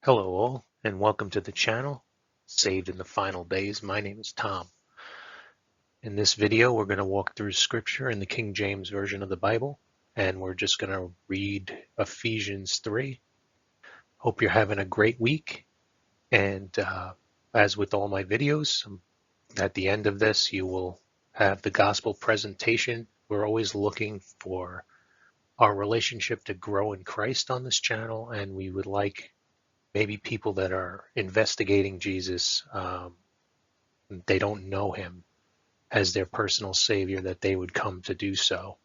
Hello all, and welcome to the channel, Saved in the Final Days. My name is Tom. In this video, we're going to walk through scripture in the King James Version of the Bible, and we're just going to read Ephesians 3. Hope you're having a great week, and as with all my videos, at the end of this, you will have the gospel presentation. We're always looking for our relationship to grow in Christ on this channel, and we would like maybe people that are investigating Jesus, they don't know him as their personal savior, that they would come to do so.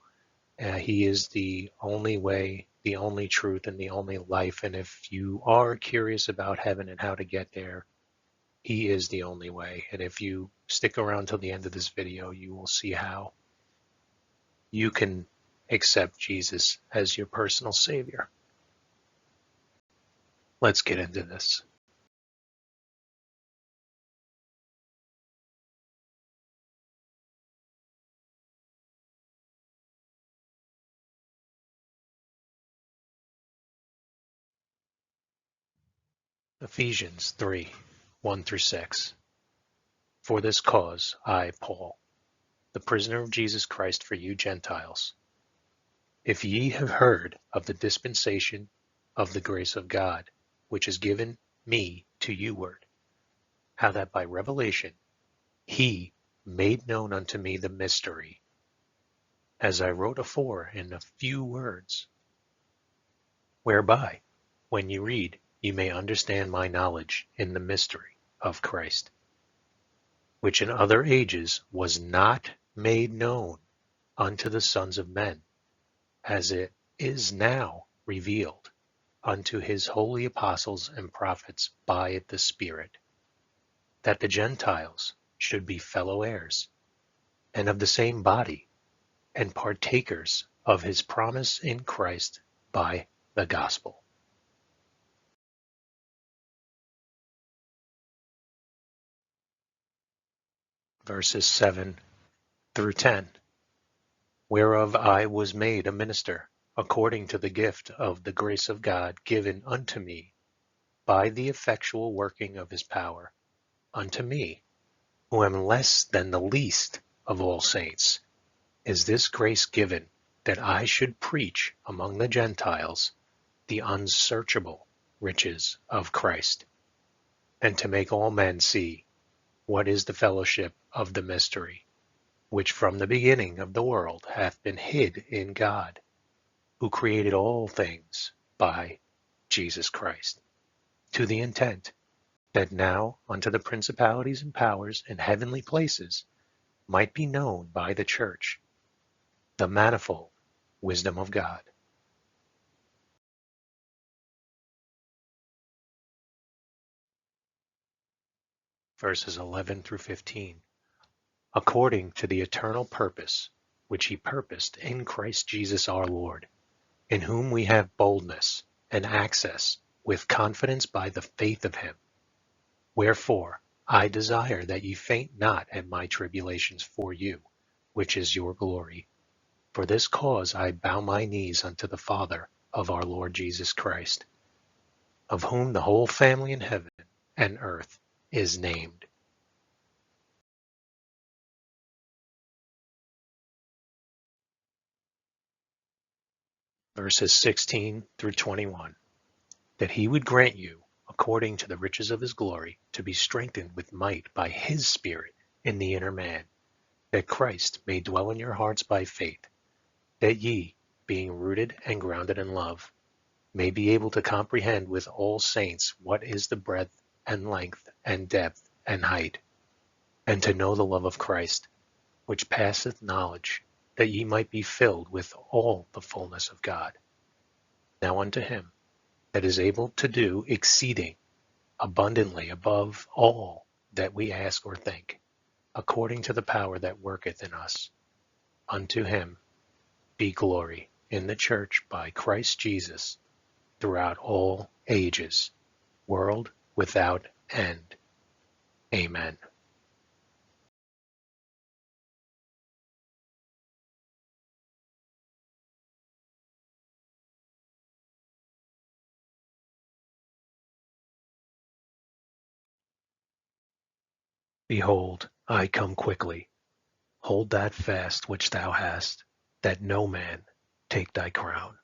He is the only way, the only truth, and the only life. And if you are curious about heaven and how to get there, he is the only way. And if you stick around till the end of this video, you will see how you can accept Jesus as your personal savior. Let's get into this. Ephesians 3, 1 through 6. For this cause I, Paul, the prisoner of Jesus Christ for you Gentiles, if ye have heard of the dispensation of the grace of God, which is given me to youward, how that by revelation he made known unto me the mystery, as I wrote afore in a few words, whereby, when ye read, ye may understand my knowledge in the mystery of Christ, which in other ages was not made known unto the sons of men, as it is now revealed unto his holy apostles and prophets by the Spirit, that the Gentiles should be fellow heirs, and of the same body, and partakers of his promise in Christ by the gospel. Verses 7 through 10. Whereof I was made a minister, according to the gift of the grace of God given unto me by the effectual working of his power. Unto me, who am less than the least of all saints, is this grace given, that I should preach among the Gentiles the unsearchable riches of Christ, and to make all men see what is the fellowship of the mystery, which from the beginning of the world hath been hid in God, who created all things by Jesus Christ, to the intent that now unto the principalities and powers in heavenly places might be known by the church the manifold wisdom of God. Verses 11 through 15. According to the eternal purpose which he purposed in Christ Jesus our Lord, in whom we have boldness and access with confidence by the faith of him. Wherefore I desire that ye faint not at my tribulations for you, which is your glory. For this cause I bow my knees unto the Father of our Lord Jesus Christ, of whom the whole family in heaven and earth is named. Verses 16 through 21. That he would grant you, according to the riches of his glory, to be strengthened with might by his Spirit in the inner man, that Christ may dwell in your hearts by faith, that ye, being rooted and grounded in love, may be able to comprehend with all saints what is the breadth and length and depth and height, and to know the love of Christ, which passeth knowledge, that ye might be filled with all the fullness of God. Now unto him that is able to do exceeding abundantly above all that we ask or think, according to the power that worketh in us. Unto him be glory in the church by Christ Jesus throughout all ages, world without end. Amen. Behold, I come quickly. Hold that fast which thou hast, that no man take thy crown.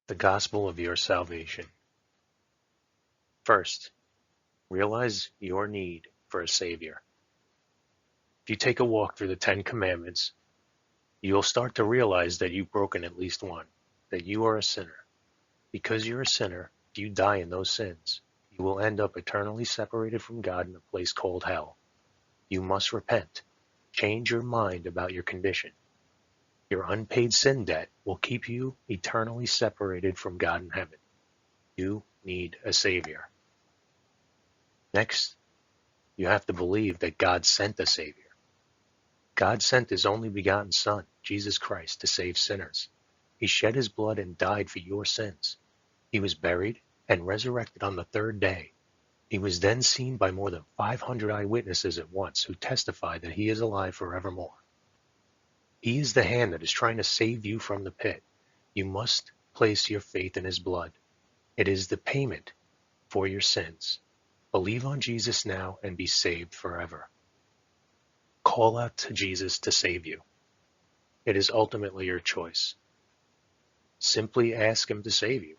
The gospel of your salvation. First, realize your need for a Savior. If you take a walk through the Ten Commandments, you'll start to realize that you've broken at least one, that you are a sinner. Because you're a sinner, if you die in those sins, you will end up eternally separated from God in a place called hell. You must repent. Change your mind about your condition. Your unpaid sin debt will keep you eternally separated from God in heaven. You need a Savior. Next, you have to believe that God sent a Savior. God sent his only begotten Son, Jesus Christ, to save sinners. He shed his blood and died for your sins. He was buried and resurrected on the third day. He was then seen by more than 500 eyewitnesses at once who testify that he is alive forevermore. He is the hand that is trying to save you from the pit. You must place your faith in his blood. It is the payment for your sins. Believe on Jesus now and be saved forever. Call out to Jesus to save you. It is ultimately your choice. Simply ask him to save you.